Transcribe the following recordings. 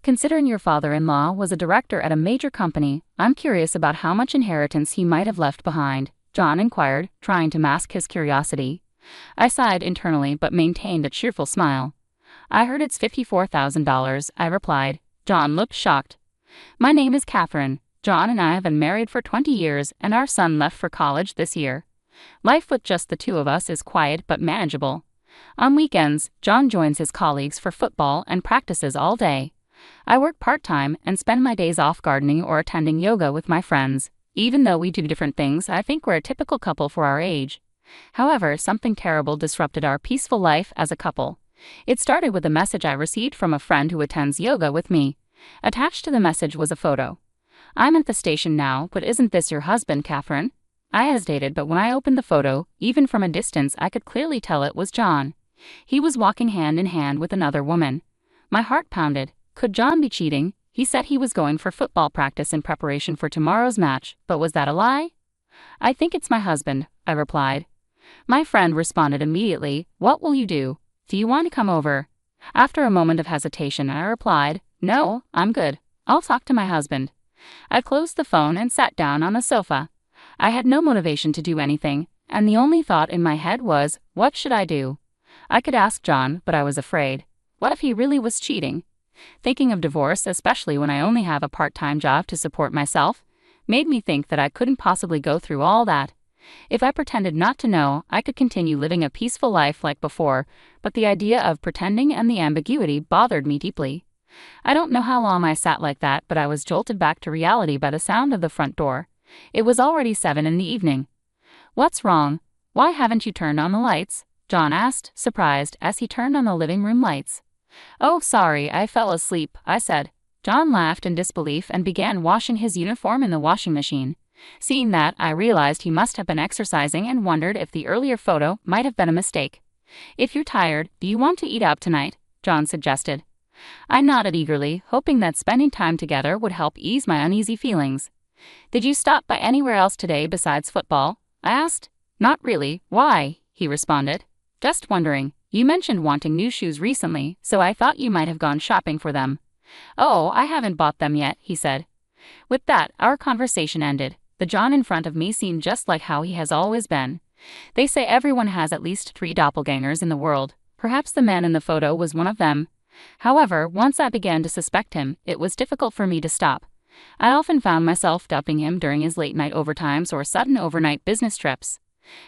Considering your father-in-law was a director at a major company, I'm curious about how much inheritance he might have left behind, John inquired, trying to mask his curiosity. I sighed internally but maintained a cheerful smile. I heard it's $54,000, I replied. John looked shocked. My name is Catherine. John and I have been married for 20 years and our son left for college this year. Life with just the two of us is quiet but manageable. On weekends, John joins his colleagues for football and practices all day. I work part-time and spend my days off gardening or attending yoga with my friends. Even though we do different things, I think we're a typical couple for our age. However, something terrible disrupted our peaceful life as a couple. It started with a message I received from a friend who attends yoga with me. Attached to the message was a photo. I'm at the station now, but isn't this your husband, Catherine? I hesitated, but when I opened the photo, even from a distance I could clearly tell it was John. He was walking hand in hand with another woman. My heart pounded. Could John be cheating? He said he was going for football practice in preparation for tomorrow's match, but was that a lie? I think it's my husband, I replied. My friend responded immediately, what will you do? Do you want to come over? After a moment of hesitation, I replied, no, I'm good. I'll talk to my husband. I closed the phone and sat down on the sofa. I had no motivation to do anything, and the only thought in my head was, what should I do? I could ask John, but I was afraid. What if he really was cheating? Thinking of divorce, especially when I only have a part-time job to support myself, made me think that I couldn't possibly go through all that. If I pretended not to know, I could continue living a peaceful life like before, but the idea of pretending and the ambiguity bothered me deeply. I don't know how long I sat like that, but I was jolted back to reality by the sound of the front door. It was already 7 in the evening. What's wrong? Why haven't you turned on the lights? John asked, surprised, as he turned on the living room lights. Oh, sorry, I fell asleep, I said. John laughed in disbelief and began washing his uniform in the washing machine. Seeing that, I realized he must have been exercising and wondered if the earlier photo might have been a mistake. If you're tired, do you want to eat out tonight? John suggested. I nodded eagerly, hoping that spending time together would help ease my uneasy feelings. Did you stop by anywhere else today besides football? I asked. Not really. Why? He responded. Just wondering. You mentioned wanting new shoes recently, so I thought you might have gone shopping for them. Oh, I haven't bought them yet, he said. With that, our conversation ended. The John in front of me seemed just like how he has always been. They say everyone has at least 3 doppelgangers in the world. Perhaps the man in the photo was one of them. However, once I began to suspect him, it was difficult for me to stop. I often found myself doubting him during his late-night overtimes or sudden overnight business trips.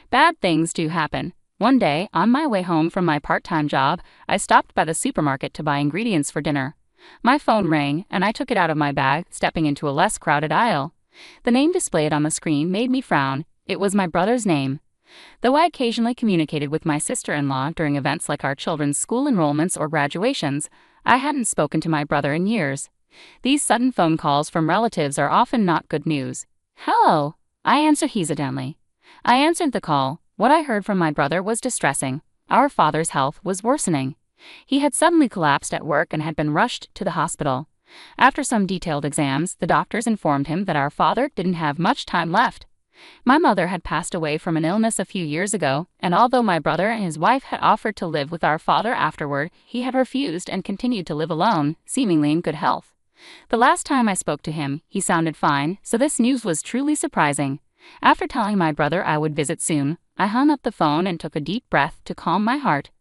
Bad things do happen. One day, on my way home from my part-time job, I stopped by the supermarket to buy ingredients for dinner. My phone rang, and I took it out of my bag, stepping into a less crowded aisle. The name displayed on the screen made me frown. It was my brother's name. Though I occasionally communicated with my sister-in-law during events like our children's school enrollments or graduations, I hadn't spoken to my brother in years. These sudden phone calls from relatives are often not good news. Hello, I answered hesitantly. I answered the call. What I heard from my brother was distressing. Our father's health was worsening. He had suddenly collapsed at work and had been rushed to the hospital. After some detailed exams, the doctors informed him that our father didn't have much time left. My mother had passed away from an illness a few years ago, and although my brother and his wife had offered to live with our father afterward, he had refused and continued to live alone, seemingly in good health. The last time I spoke to him, he sounded fine, so this news was truly surprising. After telling my brother I would visit soon, I hung up the phone and took a deep breath to calm my heart.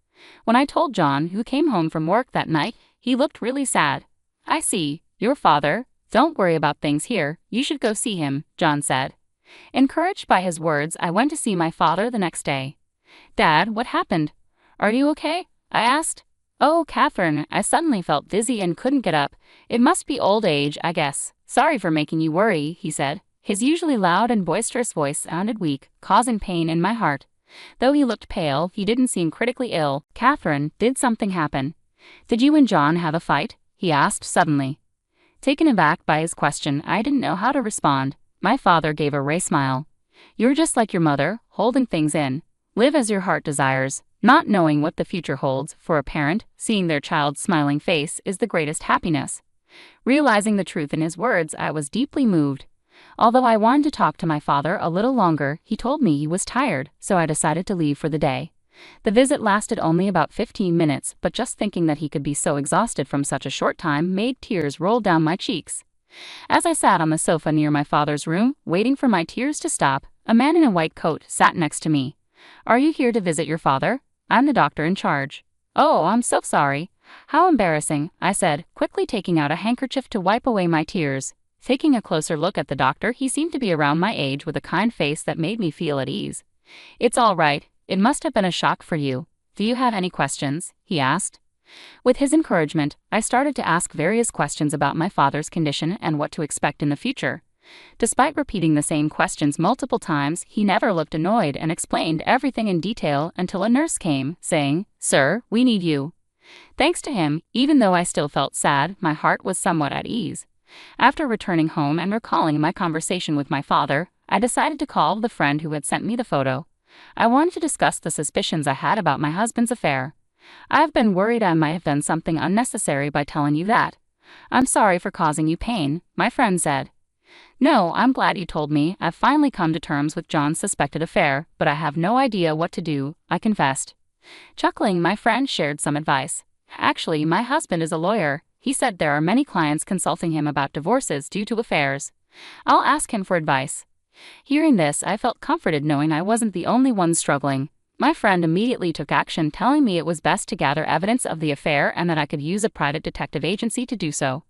When I told John, who came home from work that night, he looked really sad. I see, your father. Don't worry about things here, you should go see him, John said. Encouraged by his words, I went to see my father the next day. Dad, what happened? Are you okay? I asked. Oh, Catherine, I suddenly felt dizzy and couldn't get up. It must be old age, I guess. Sorry for making you worry, he said. His usually loud and boisterous voice sounded weak, causing pain in my heart. Though he looked pale, he didn't seem critically ill. Catherine, did something happen? Did you and John have a fight? He asked suddenly. Taken aback by his question, I didn't know how to respond. My father gave a wry smile. You're just like your mother, holding things in. Live as your heart desires. Not knowing what the future holds, for a parent, seeing their child's smiling face is the greatest happiness. Realizing the truth in his words, I was deeply moved. Although I wanted to talk to my father a little longer, he told me he was tired, so I decided to leave for the day. The visit lasted only about 15 minutes, but just thinking that he could be so exhausted from such a short time made tears roll down my cheeks. As I sat on the sofa near my father's room, waiting for my tears to stop, a man in a white coat sat next to me. "Are you here to visit your father? I'm the doctor in charge." "Oh, I'm so sorry. How embarrassing," I said, quickly taking out a handkerchief to wipe away my tears. Taking a closer look at the doctor, he seemed to be around my age with a kind face that made me feel at ease. "It's all right. It must have been a shock for you. Do you have any questions?" he asked. With his encouragement, I started to ask various questions about my father's condition and what to expect in the future. Despite repeating the same questions multiple times, he never looked annoyed and explained everything in detail until a nurse came, saying, "Sir, we need you." Thanks to him, even though I still felt sad, my heart was somewhat at ease. After returning home and recalling my conversation with my father, I decided to call the friend who had sent me the photo. I wanted to discuss the suspicions I had about my husband's affair. "I've been worried I might have done something unnecessary by telling you that. I'm sorry for causing you pain," my friend said. "No, I'm glad you told me. I've finally come to terms with John's suspected affair, but I have no idea what to do," I confessed. Chuckling, my friend shared some advice. "Actually, my husband is a lawyer. He said there are many clients consulting him about divorces due to affairs. I'll ask him for advice." Hearing this, I felt comforted knowing I wasn't the only one struggling. My friend immediately took action, telling me it was best to gather evidence of the affair and that I could use a private detective agency to do so.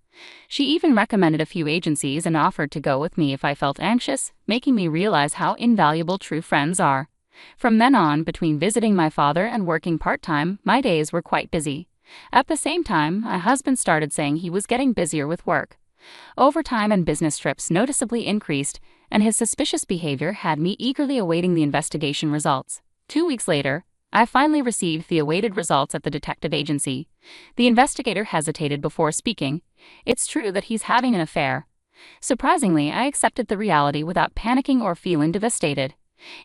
She even recommended a few agencies and offered to go with me if I felt anxious, making me realize how invaluable true friends are. From then on, between visiting my father and working part-time, my days were quite busy. At the same time, my husband started saying he was getting busier with work. Overtime and business trips noticeably increased, and his suspicious behavior had me eagerly awaiting the investigation results. 2 weeks later, I finally received the awaited results at the detective agency. The investigator hesitated before speaking. "It's true that he's having an affair." Surprisingly, I accepted the reality without panicking or feeling devastated.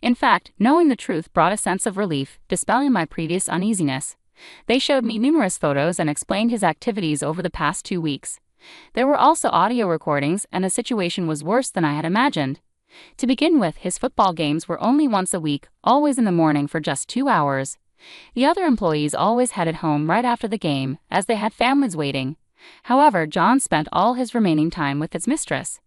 In fact, knowing the truth brought a sense of relief, dispelling my previous uneasiness. They showed me numerous photos and explained his activities over the past 2 weeks. There were also audio recordings, and the situation was worse than I had imagined. To begin with, his football games were only once a week, always in the morning for just 2 hours. The other employees always headed home right after the game, as they had families waiting. However, John spent all his remaining time with his mistress.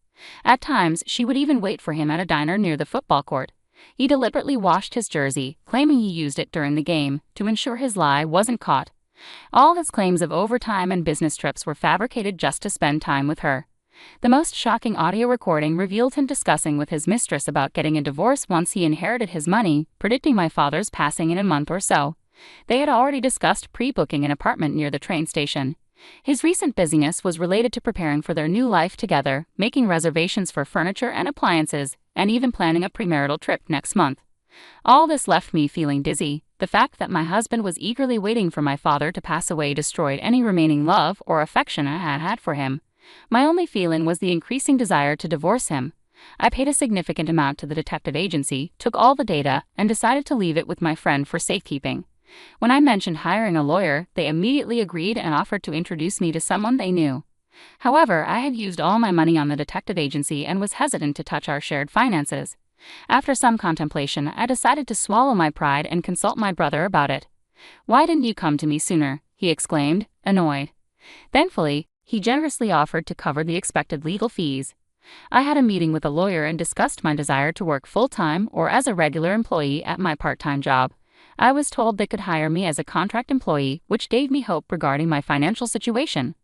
At times, she would even wait for him at a diner near the football court. He deliberately washed his jersey, claiming he used it during the game, to ensure his lie wasn't caught. All his claims of overtime and business trips were fabricated just to spend time with her. The most shocking audio recording revealed him discussing with his mistress about getting a divorce once he inherited his money, predicting my father's passing in a month or so. They had already discussed pre-booking an apartment near the train station. His recent busyness was related to preparing for their new life together, making reservations for furniture and appliances, and even planning a premarital trip next month. All this left me feeling dizzy. The fact that my husband was eagerly waiting for my father to pass away destroyed any remaining love or affection I had for him. My only feeling was the increasing desire to divorce him. I paid a significant amount to the detective agency, took all the data, and decided to leave it with my friend for safekeeping. When I mentioned hiring a lawyer, they immediately agreed and offered to introduce me to someone they knew. However, I had used all my money on the detective agency and was hesitant to touch our shared finances. After some contemplation, I decided to swallow my pride and consult my brother about it. "Why didn't you come to me sooner?" he exclaimed, annoyed. Thankfully, he generously offered to cover the expected legal fees. I had a meeting with a lawyer and discussed my desire to work full-time or as a regular employee at my part-time job. I was told they could hire me as a contract employee, which gave me hope regarding my financial situation.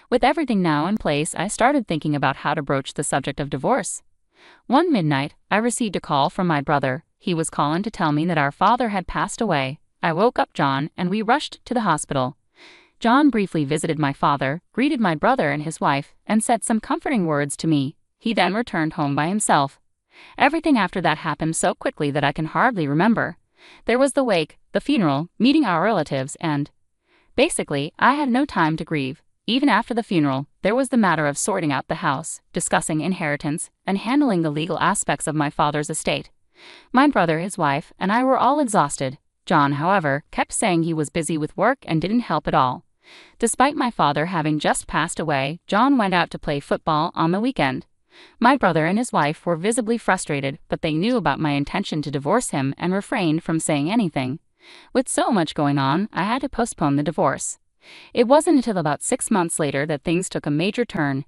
With everything now in place, I started thinking about how to broach the subject of divorce. One midnight, I received a call from my brother. He was calling to tell me that our father had passed away. I woke up John, and we rushed to the hospital. John briefly visited my father, greeted my brother and his wife, and said some comforting words to me. He then returned home by himself. Everything after that happened so quickly that I can hardly remember. There was the wake, the funeral, meeting our relatives, and basically, I had no time to grieve. Even after the funeral, there was the matter of sorting out the house, discussing inheritance, and handling the legal aspects of my father's estate. My brother, his wife, and I were all exhausted. John, however, kept saying he was busy with work and didn't help at all. Despite my father having just passed away, John went out to play football on the weekend. My brother and his wife were visibly frustrated, but they knew about my intention to divorce him and refrained from saying anything. With so much going on, I had to postpone the divorce. It wasn't until about 6 months later that things took a major turn.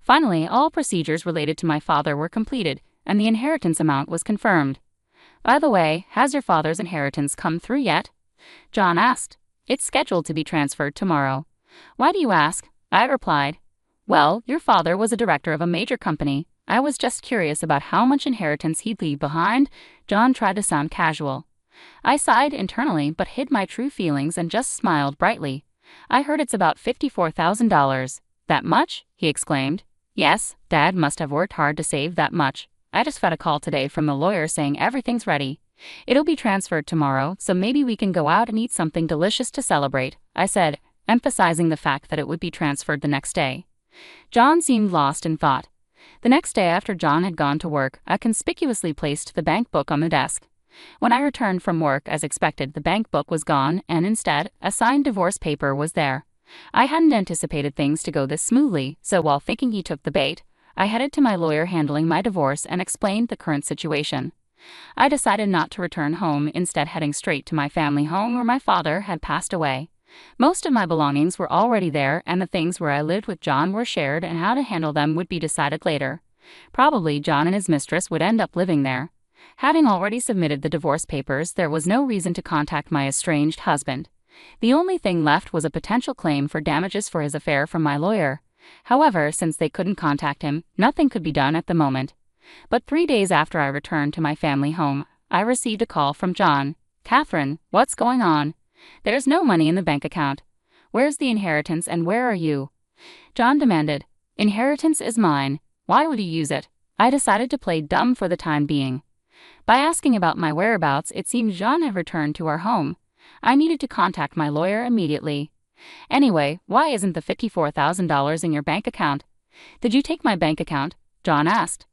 Finally, all procedures related to my father were completed, and the inheritance amount was confirmed. By the way, has your father's inheritance come through yet? John asked. It's scheduled to be transferred tomorrow. Why do you ask? I replied. Well, your father was a director of a major company. I was just curious about how much inheritance he'd leave behind. John tried to sound casual. I sighed internally but hid my true feelings and just smiled brightly. I heard it's about $54,000. That much? He exclaimed. Yes, Dad must have worked hard to save that much. I just got a call today from the lawyer saying everything's ready. It'll be transferred tomorrow, so maybe we can go out and eat something delicious to celebrate, I said, emphasizing the fact that it would be transferred the next day. John seemed lost in thought. The next day after John had gone to work, I conspicuously placed the bank book on the desk. When I returned from work as expected, the bank book was gone and instead, a signed divorce paper was there. I hadn't anticipated things to go this smoothly, so while thinking he took the bait, I headed to my lawyer handling my divorce and explained the current situation. I decided not to return home, instead heading straight to my family home where my father had passed away. Most of my belongings were already there, and the things where I lived with John were shared, and how to handle them would be decided later. Probably John and his mistress would end up living there. Having already submitted the divorce papers, there was no reason to contact my estranged husband. The only thing left was a potential claim for damages for his affair from my lawyer. However, since they couldn't contact him, nothing could be done at the moment. But 3 days after I returned to my family home, I received a call from John. Catherine, what's going on? There's no money in the bank account. Where's the inheritance and where are you? John demanded. Inheritance is mine. Why would you use it? I decided to play dumb for the time being. By asking about my whereabouts, it seemed John had returned to our home. I needed to contact my lawyer immediately. Anyway, why isn't the $54,000 in your bank account? Did you take my bank account? John asked.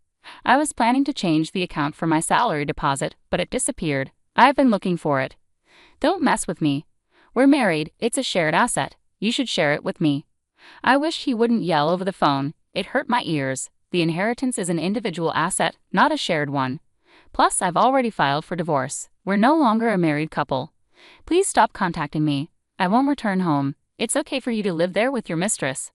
I was planning to change the account for my salary deposit, but it disappeared. I've been looking for it. Don't mess with me. We're married, it's a shared asset. You should share it with me. I wished he wouldn't yell over the phone. It hurt my ears. The inheritance is an individual asset, not a shared one. Plus, I've already filed for divorce. We're no longer a married couple. Please stop contacting me. I won't return home. It's okay for you to live there with your mistress.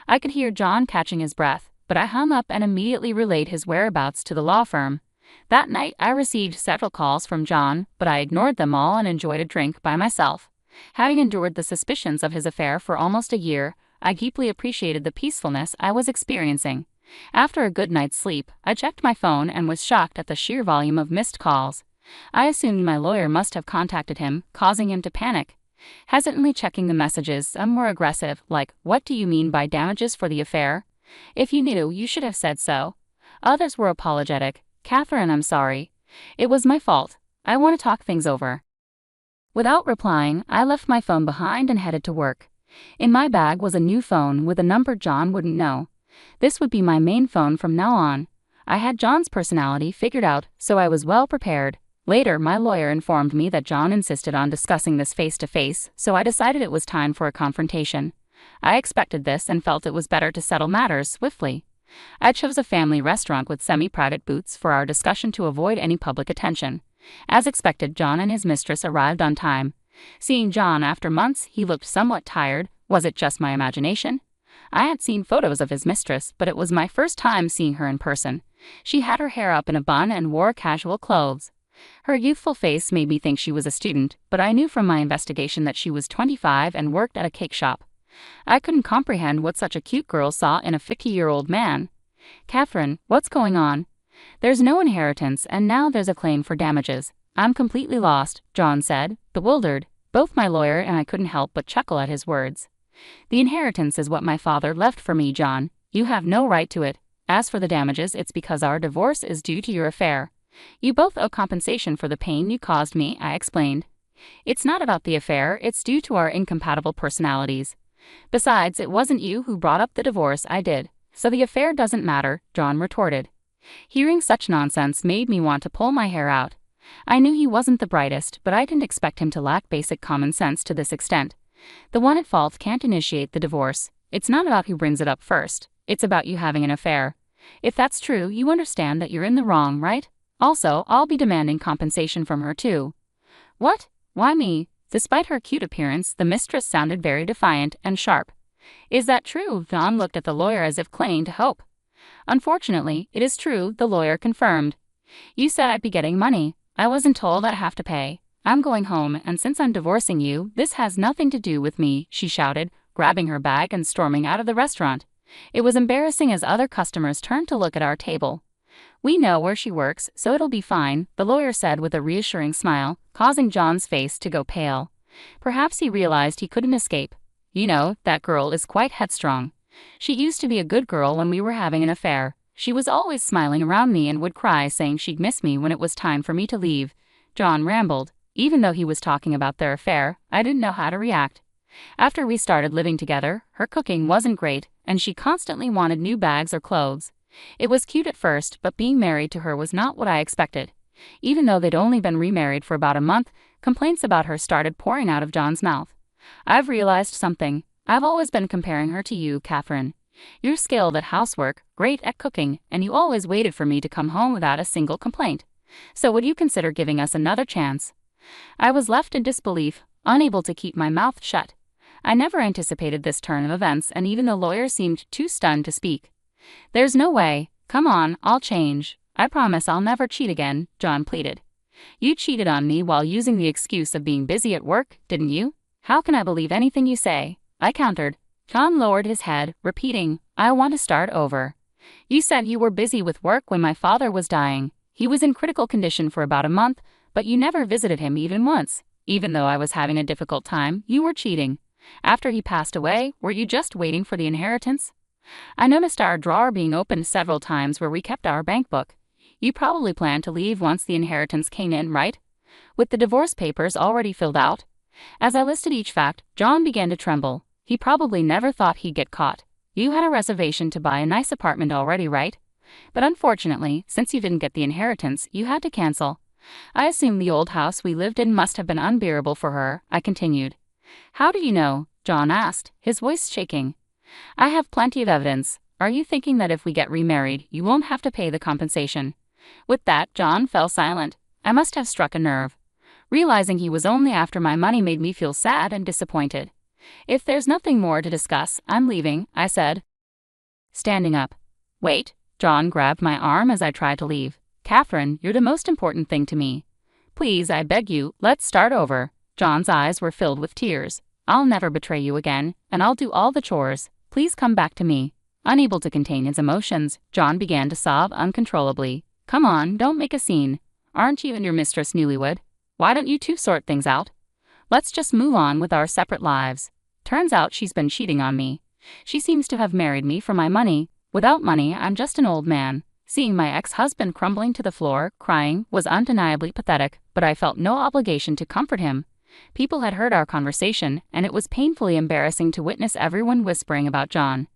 I could hear John catching his breath, but I hung up and immediately relayed his whereabouts to the law firm. That night, I received several calls from John, but I ignored them all and enjoyed a drink by myself. Having endured the suspicions of his affair for almost a year, I deeply appreciated the peacefulness I was experiencing. After a good night's sleep, I checked my phone and was shocked at the sheer volume of missed calls. I assumed my lawyer must have contacted him, causing him to panic. Hesitantly checking the messages, some were aggressive, like, "What do you mean by damages for the affair? If you knew, you should have said so." Others were apologetic. "Catherine, I'm sorry. It was my fault. I want to talk things over." Without replying, I left my phone behind and headed to work. In my bag was a new phone with a number John wouldn't know. This would be my main phone from now on. I had John's personality figured out, so I was well prepared. Later, my lawyer informed me that John insisted on discussing this face-to-face, so I decided it was time for a confrontation. I expected this and felt it was better to settle matters swiftly. I chose a family restaurant with semi-private booths for our discussion to avoid any public attention. As expected, John and his mistress arrived on time. Seeing John after months, he looked somewhat tired. Was it just my imagination? I had seen photos of his mistress, but it was my first time seeing her in person. She had her hair up in a bun and wore casual clothes. Her youthful face made me think she was a student, but I knew from my investigation that she was 25 and worked at a cake shop. I couldn't comprehend what such a cute girl saw in a 50-year-old man. "Catherine, what's going on? There's no inheritance, and now there's a claim for damages. I'm completely lost," John said, bewildered. Both my lawyer and I couldn't help but chuckle at his words. "The inheritance is what my father left for me, John. You have no right to it. As for the damages, it's because our divorce is due to your affair. You both owe compensation for the pain you caused me," I explained. "It's not about the affair, it's due to our incompatible personalities. Besides, it wasn't you who brought up the divorce, I did. So the affair doesn't matter," John retorted. Hearing such nonsense made me want to pull my hair out. I knew he wasn't the brightest, but I didn't expect him to lack basic common sense to this extent. The one at fault can't initiate the divorce. It's not about who brings it up first. It's about you having an affair. If that's true, you understand that you're in the wrong, right? Also, I'll be demanding compensation from her too." "What? Why me? Despite her cute appearance, the mistress sounded very defiant and sharp. Is that true? John looked at the lawyer as if clinging to hope. Unfortunately, it is true, the lawyer confirmed. You said I'd be getting money. I wasn't told I'd have to pay. I'm going home, and since I'm divorcing you, this has nothing to do with me, she shouted, grabbing her bag and storming out of the restaurant. It was embarrassing as other customers turned to look at our table. We know where she works, so it'll be fine, the lawyer said with a reassuring smile, causing John's face to go pale. Perhaps he realized he couldn't escape. You know, that girl is quite headstrong. She used to be a good girl when we were having an affair. She was always smiling around me and would cry saying she'd miss me when it was time for me to leave. John rambled. Even though he was talking about their affair, I didn't know how to react. After we started living together, her cooking wasn't great, and she constantly wanted new bags or clothes. It was cute at first, but being married to her was not what I expected. Even though they'd only been remarried for about a month, complaints about her started pouring out of John's mouth. I've realized something. I've always been comparing her to you, Catherine. You're skilled at housework, great at cooking, and you always waited for me to come home without a single complaint. So would you consider giving us another chance? I was left in disbelief, unable to keep my mouth shut. I never anticipated this turn of events, and even the lawyer seemed too stunned to speak. There's no way. Come on, I'll change. I promise I'll never cheat again, John pleaded. You cheated on me while using the excuse of being busy at work, didn't you? How can I believe anything you say? I countered. John lowered his head, repeating, I want to start over. You said you were busy with work when my father was dying. He was in critical condition for about a month, but you never visited him even once. Even though I was having a difficult time, you were cheating. After he passed away, were you just waiting for the inheritance? I noticed our drawer being opened several times where we kept our bank book. You probably planned to leave once the inheritance came in, right? With the divorce papers already filled out? As I listed each fact, John began to tremble. He probably never thought he'd get caught. You had a reservation to buy a nice apartment already, right? But unfortunately, since you didn't get the inheritance, you had to cancel. I assume the old house we lived in must have been unbearable for her, I continued. How do you know? John asked, his voice shaking. I have plenty of evidence. Are you thinking that if we get remarried, you won't have to pay the compensation? With that, John fell silent. I must have struck a nerve. Realizing he was only after my money made me feel sad and disappointed. If there's nothing more to discuss, I'm leaving, I said, standing up. Wait, John grabbed my arm as I tried to leave. Catherine, you're the most important thing to me. Please, I beg you, let's start over. John's eyes were filled with tears. I'll never betray you again, and I'll do all the chores. Please come back to me. Unable to contain his emotions, John began to sob uncontrollably. Come on, don't make a scene. Aren't you and your mistress newlywed? Why don't you two sort things out? Let's just move on with our separate lives. Turns out she's been cheating on me. She seems to have married me for my money. Without money, I'm just an old man. Seeing my ex-husband crumbling to the floor, crying, was undeniably pathetic, but I felt no obligation to comfort him. People had heard our conversation, and it was painfully embarrassing to witness everyone whispering about John.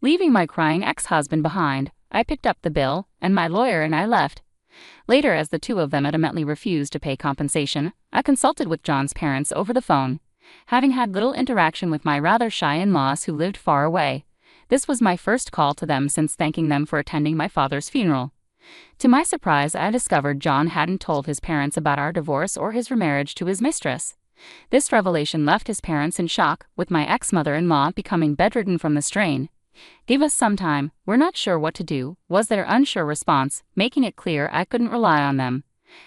Leaving my crying ex-husband behind, I picked up the bill, and my lawyer and I left. Later, as the two of them adamantly refused to pay compensation, I consulted with John's parents over the phone. Having had little interaction with my rather shy in-laws who lived far away, this was my first call to them since thanking them for attending my father's funeral. To my surprise, I discovered John hadn't told his parents about our divorce or his remarriage to his mistress. This revelation left his parents in shock, with my ex-mother-in-law becoming bedridden from the strain. Give us some time, we're not sure what to do, was their unsure response, making it clear I couldn't rely on them.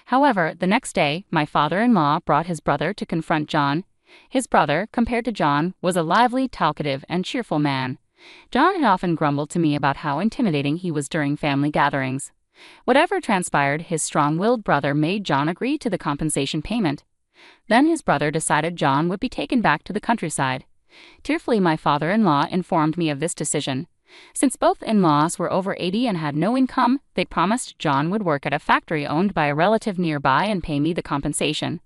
However, the next day, my father-in-law brought his brother to confront John. His brother, compared to John, was a lively, talkative, and cheerful man. John had often grumbled to me about how intimidating he was during family gatherings. Whatever transpired, his strong-willed brother made John agree to the compensation payment. Then his brother decided John would be taken back to the countryside. Tearfully, my father-in-law informed me of this decision. Since both in-laws were over 80 and had no income, they promised John would work at a factory owned by a relative nearby and pay me the compensation.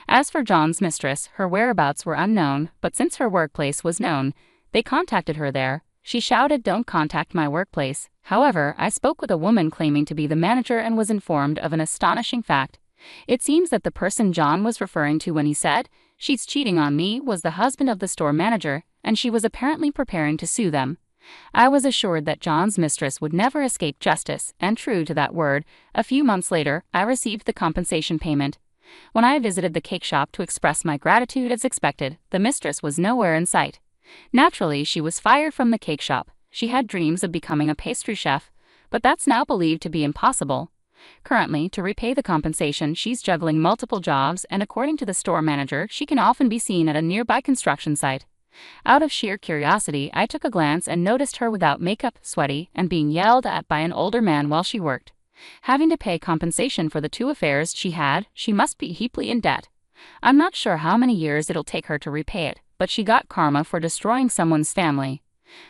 As for John's mistress, her whereabouts were unknown, but since her workplace was known, they contacted her there. She shouted, "Don't contact my workplace." However, I spoke with a woman claiming to be the manager and was informed of an astonishing fact. It seems that the person John was referring to when he said, "She's cheating on me," was the husband of the store manager, and she was apparently preparing to sue them. I was assured that John's mistress would never escape justice, and true to that word, a few months later, I received the compensation payment. When I visited the cake shop to express my gratitude as expected, the mistress was nowhere in sight. Naturally, she was fired from the cake shop. She had dreams of becoming a pastry chef, but that's now believed to be impossible. Currently, to repay the compensation, she's juggling multiple jobs, and according to the store manager, she can often be seen at a nearby construction site. Out of sheer curiosity, I took a glance and noticed her without makeup, sweaty, and being yelled at by an older man while she worked. Having to pay compensation for the two affairs she must be heaply in debt. I'm not sure how many years it'll take her to repay it, but she got karma for destroying someone's family.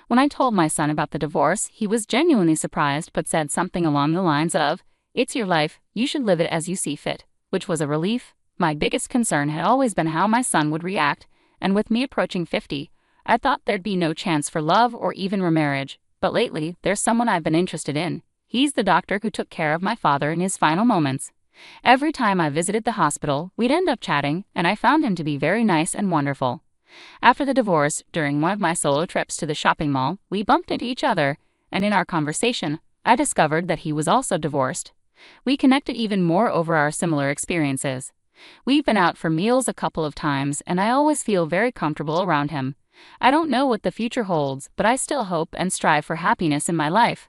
When I told my son about the divorce, he was genuinely surprised but said something along the lines of, "It's your life, you should live it as you see fit," which was a relief. My biggest concern had always been how my son would react, and with me approaching 50, I thought there'd be no chance for love or even remarriage. But lately, there's someone I've been interested in. He's the doctor who took care of my father in his final moments. Every time I visited the hospital, we'd end up chatting, and I found him to be very nice and wonderful. After the divorce, during one of my solo trips to the shopping mall, we bumped into each other, and in our conversation, I discovered that he was also divorced. We connected even more over our similar experiences. We've been out for meals a couple of times, and I always feel very comfortable around him. I don't know what the future holds, but I still hope and strive for happiness in my life.